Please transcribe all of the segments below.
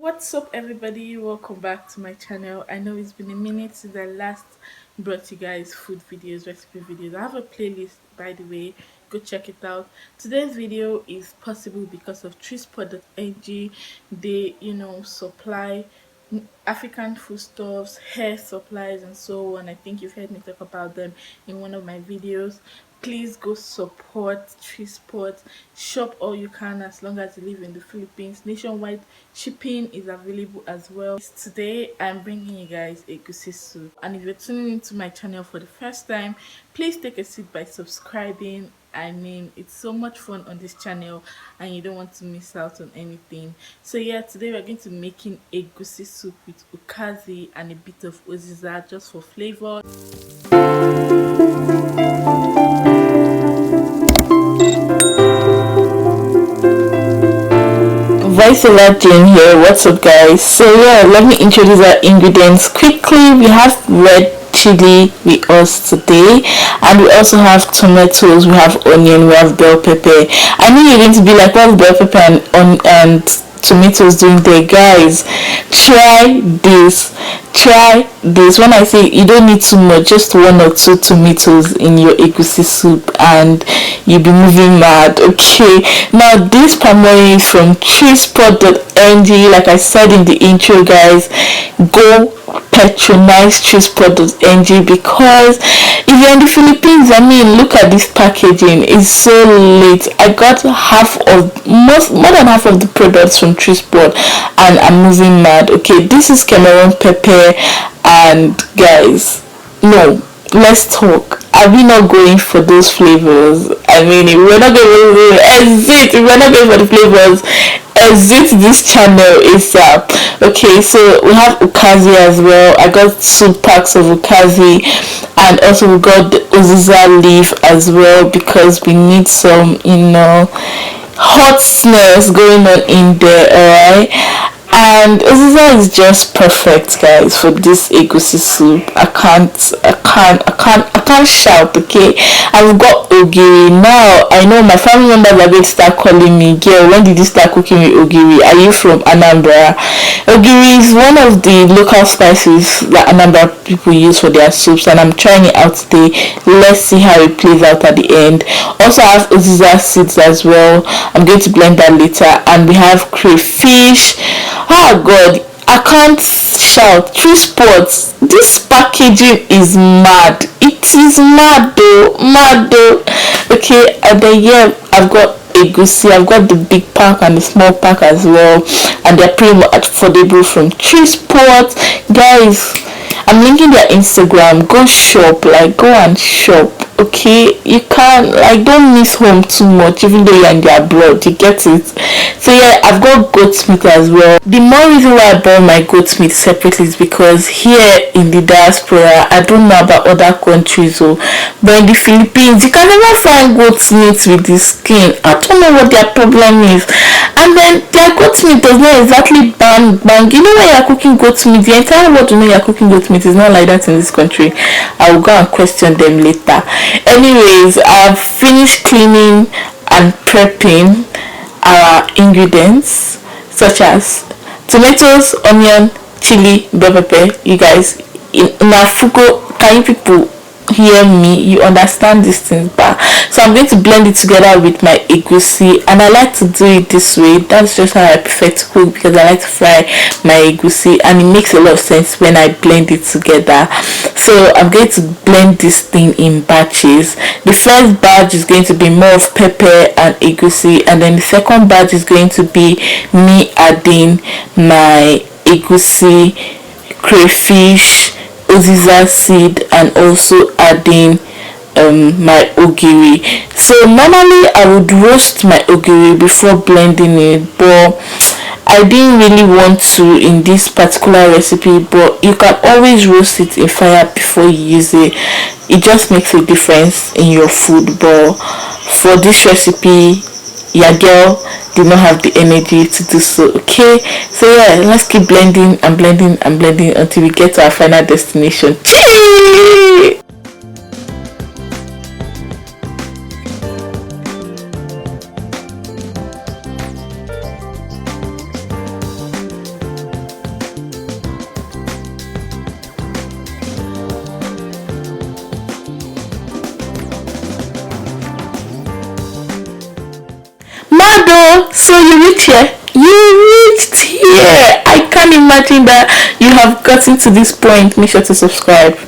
What's up, everybody? Welcome back to my channel. I know it's been a minute since I last brought you guys food videos, recipe videos. I have a playlist, by the way. Go check it out. Today's video is possible because of Trill Spot.ng. They, supply African foodstuffs, hair supplies, and so on. I think you've heard me talk about them in one of my videos. Please go support Tree Spot. Shop all you can as long as you live in the Philippines. Nationwide shipping is available as well. Today I'm bringing you guys a egusi soup, and if you're tuning into my channel for the first time, please take a seat by subscribing. I mean, it's so much fun on this channel and you don't want to miss out on anything. So yeah, today we're going to be making egusi soup with ukazi and a bit of oziza just for flavor. Voiceover Jane here. What's up, guys? So yeah, let me introduce our ingredients quickly. We have red chili with us today, and we also have tomatoes, we have onion, we have bell pepper. I know you're going to be like, what's bell pepper and tomatoes doing there? Guys, try this. When I say you don't need too much, just one or two tomatoes in your egusi soup and you'll be moving mad. Okay, now this palm oil is from trillspot.ng. Like I said in the intro, guys, go patronize trillspot.ng, because if you're in the Philippines, I mean, look at this packaging. It's so late. I got more than half of the products from Trillspot and I'm moving mad. Okay, this is Cameroon pepper, and guys, no, let's talk. Are we not going for those flavors? I mean, if we're not going for exit, if we're not going for the flavors, exit this channel ASAP. Okay, so we have ukazi as well. I got 2 packs of ukazi, and also we got the uziza leaf as well, because we need some, hotness going on in there. Alright, and uziza is just perfect, guys, for this egusi soup. I can't shout. Okay, I've got ogiri now. I know my family members are going to start calling me, girl, when did you start cooking with ogiri? Are you from Anambra? Ogiri is one of the local spices that Anambra people use for their soups, and I'm trying it out today. Let's see how it plays out at the end. Also, I have uziza seeds as well. I'm going to blend that later. And we have crayfish. Oh god, I can't shout. Trill Spot, this packaging is mad. It is mad though. Okay, and then yeah, I've got egusi. I've got the big pack and the small pack as well, and they're pretty much affordable from Trill Spot. Guys, I'm linking their Instagram. Go shop, like go and shop. Okay, you can't, like, don't miss home too much, even though you're in the abroad. You get it? So yeah, I've got goat meat as well. The more reason why I bought my goat meat separately is because here in the diaspora, I don't know about other countries, but in the Philippines, you can never find goat meat with the skin. I don't know what their problem is. And then their goat meat does not exactly bang. You know, when you're cooking goat meat, the entire world will know you're cooking goat meat. Is not like that in this country. I will go and question them later. Anyways, I've finished cleaning and prepping our ingredients, such as tomatoes, onion, chili, bell pepper. You guys, in Afugo, can you people hear me? You understand these things, but so I'm going to blend it together with my egusi, and I like to do it this way. That's just how I prefer to cook, because I like to fry my egusi, and it makes a lot of sense when I blend it together. So I'm going to blend this thing in batches. The first batch is going to be more of pepper and egusi, and then the second batch is going to be me adding my egusi, crayfish, uziza seed, and also adding my ogiri. So normally I would roast my ogiri before blending it, but I didn't really want to in this particular recipe. But you can always roast it in fire before you use it. It just makes a difference in your food. But for this recipe, your girl did not have the energy to do so. Okay, so yeah, let's keep blending and blending and blending until we get to our final destination. Chee! imagine that you have gotten to this point. Make sure to subscribe.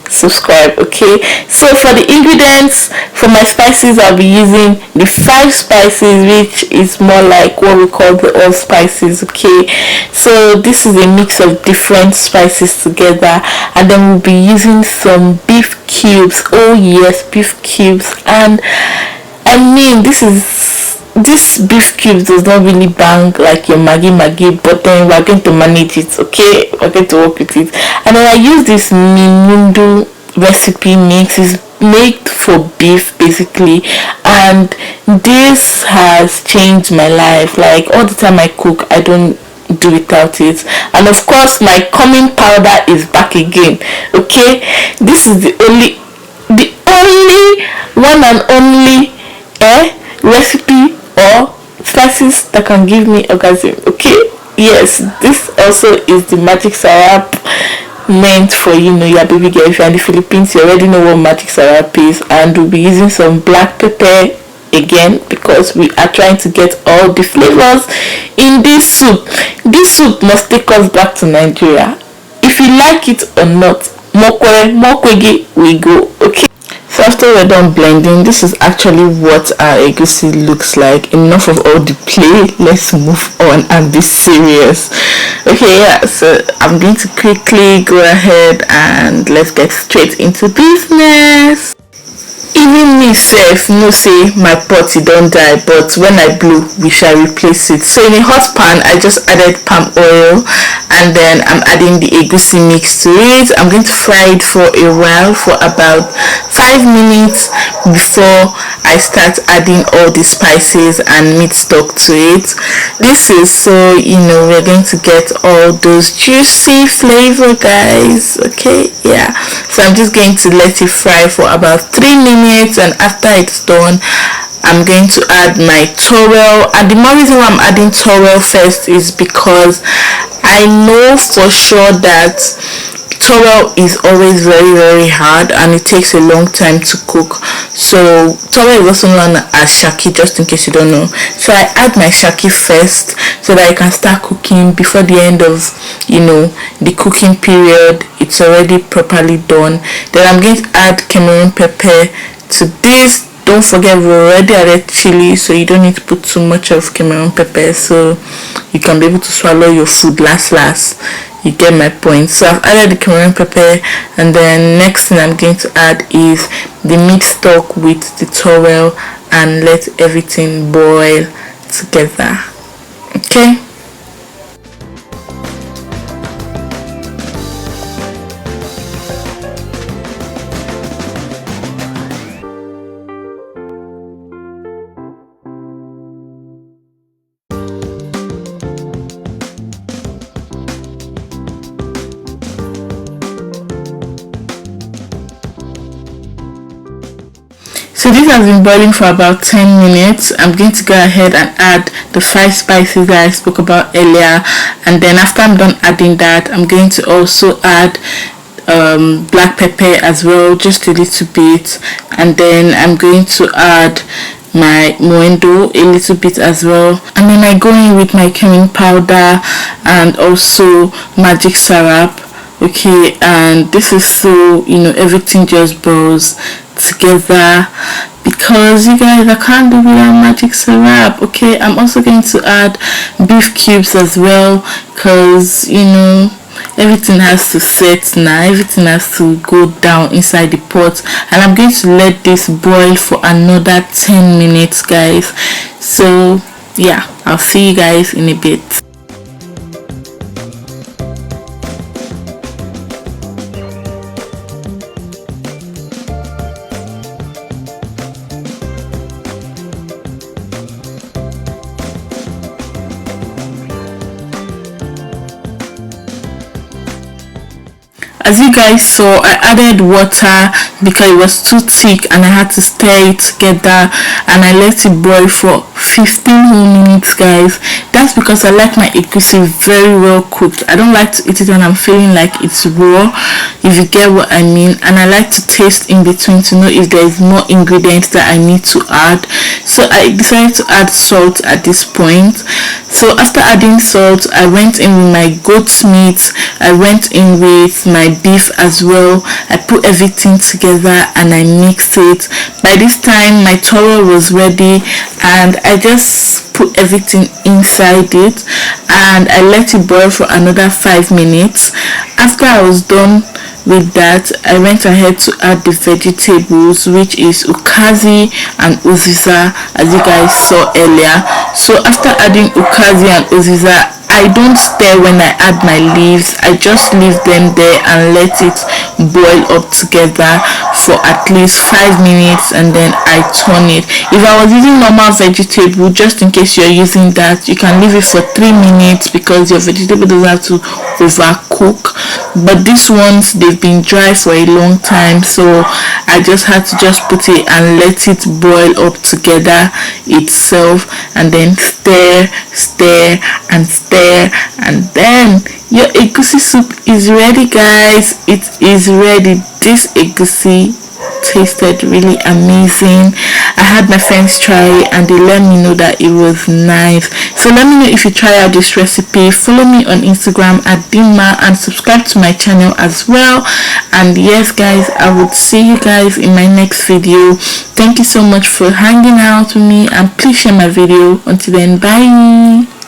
Okay, so for the ingredients, for my spices, I'll be using the 5 spices, which is more like what we call the allspices. Okay, so this is a mix of different spices together, and then we'll be using some beef cubes. Oh yes, beef cubes. And I mean, this beef cubes does not really bang like your maggi, but then we're going to manage it. Okay, we're going to work with it. And then I use this Mimundo recipe mix. Is made for beef basically, and this has changed my life. Like all the time I cook, I don't do without it. And of course my cumin powder is back again. Okay, this is the only one and only recipe or spices that can give me orgasm. Okay, yes, this also is the magic syrup meant for your baby girl. If you're in the Philippines, you already know what magic syrup is. And we'll be using some black pepper again, because we are trying to get all the flavors in this soup. This soup must take us back to Nigeria, if you like it or not. Mokwege we go. Okay, so after we're done blending, this is actually what our egusi looks like. Enough of all the play, let's move on and be serious. Okay, yeah, so I'm going to quickly go ahead and let's get straight into business. Even me self no say my pot don't die, but when I blow we shall replace it. So in a hot pan, I just added palm oil, and then I'm adding the egusi mix to it. I'm going to fry it for a while, for about 5 minutes, before I start adding all the spices and meat stock to it. This is so we're going to get all those juicy flavor, guys. Okay, yeah, so I'm just going to let it fry for about 3 minutes, and after it's done, I'm going to add my towel. And the more reason why I'm adding towel first is because I know for sure that towel is always very, very hard, and it takes a long time to cook. So towel is also known as shaki, just in case you don't know. So I add my shaki first so that I can start cooking before the end of the cooking period. It's already properly done. Then I'm going to add Cameroon pepper to this. Don't forget, we already added chili, so you don't need to put too much of Cameroon pepper, so you can be able to swallow your food last. You get my point. So I've added the Cameroon pepper, and then next thing I'm going to add is the meat stock with the towel, and let everything boil together. Okay. So this has been boiling for about 10 minutes. I'm going to go ahead and add the 5 spices that I spoke about earlier, and then after I'm done adding that, I'm going to also add black pepper as well, just a little bit, and then I'm going to add my moendo a little bit as well, and then I go in with my cumin powder and also magic syrup. Okay, and this is so everything just boils together, because you guys, I can't do without magic syrup. Okay, I'm also going to add beef cubes as well, because everything has to set now, everything has to go down inside the pot, and I'm going to let this boil for another 10 minutes, guys. So yeah, I'll see you guys in a bit. As you guys saw, I added water because it was too thick and I had to stir it together, and I let it boil for 15 whole minutes, guys. That's because I like my egusi very well cooked. I don't like to eat it when I'm feeling like it's raw, if you get what I mean. And I like to taste in between to know if there is more ingredients that I need to add. So I decided to add salt at this point. So after adding salt, I went in with my goat's meat, I went in with my beef as well. I put everything together and I mixed it. By this time my towel was ready and I just put everything inside it and I let it boil for another 5 minutes. After I was done with that, I went ahead to add the vegetables, which is ukazi and uziza, as you guys saw earlier. So after adding ukazi and uziza, I don't stir when I add my leaves. I just leave them there and let it boil up together for at least 5 minutes and then I turn it. If I was using normal vegetable, just in case you're using that, you can leave it for 3 minutes because your vegetable doesn't have to overcook. But these ones, they've been dry for a long time, so I just had to just put it and let it boil up together itself and then stir and then your egusi soup is ready, guys. It is ready. This egusi tasted really amazing. I had my friends try it and they let me know that it was nice. So let me know if you try out this recipe. Follow me on Instagram at Dima and subscribe to my channel as well. And yes, guys, I would see you guys in my next video. Thank you so much for hanging out with me and please share my video. Until then, bye.